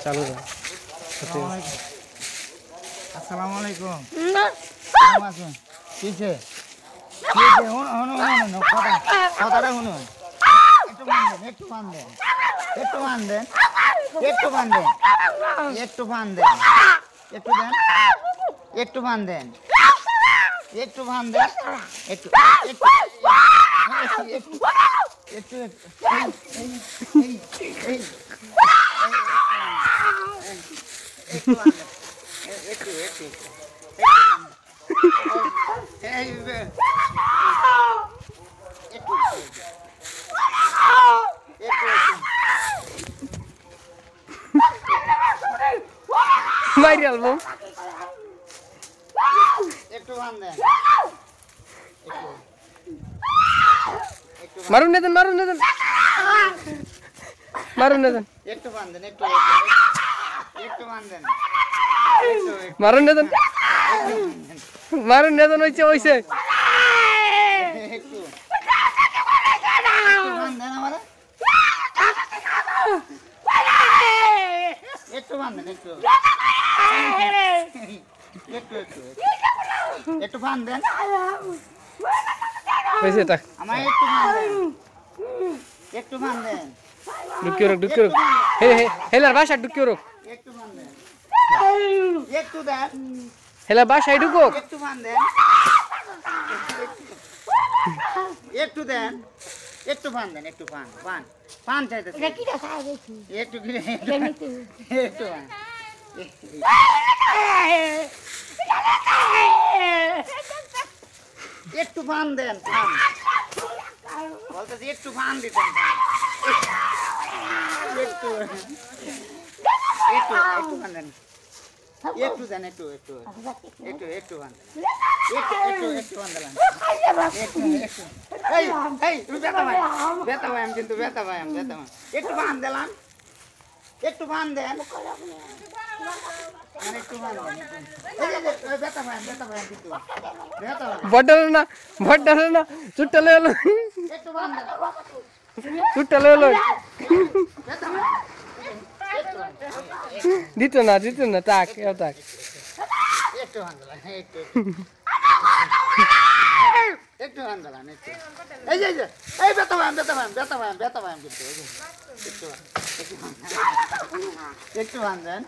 চালু আসসালামু আলাইকুম কেমন আছেন কিছে কিছে কথাটা শুনুন একটু মান দেন একটু মান দেন একটু মান দেন একটু মান দেন একটু মান দেন একটু মান দেন একটু মান দেন একটু একটু ভাইরাল বউ মারুন না দেন মারুন না দেন মারুন না দেন একটু মান দেন একটু একটু মান দেন মারুন না দেন মারুন না দেন হইছে হইছে একটু মান দেন আমারে একটু মান দেন একটু একটু একটু একটু মান দেন হইছে তা আমায় একটু মান দেন একটু মান দেন ডুকিও রক হে হে হেলার বাসা ডুকিও রক একটু মান দেন একটু দেন হেলার বাসায় ঢুকো একটু মান দেন একটু দেন একটু পান দেন একটু পান পান পান চাইতেছে এটা কি দেখা দেখি একটু কি একটু পান একটু পান দেন পান বলতেছি একটু পান দিতেন একটু একটু একটু পান দেন একটু দেন একটু একটু একটু একটু পান একটু একটু একটু পান দিলাম একটু একটু এই এই তুমি বেতা ভাই আমি কিন্তু বেতা ভাই আমি বেতা ভাই একটু পান দিলাম একটু পান দেন একটু পান দেন এই বেতা ভাই কিন্তু বেতা ভাই বড় না চুট্টালে এলো একটু পান দেন চুট্টালে এলো বেতা ভাই দিত না তাক এও তাক একটু পান দিলাম একটু একটু পান দিলাম একটু এই যে এই বেতা ভাই কিন্তু একটু একটু পান দেন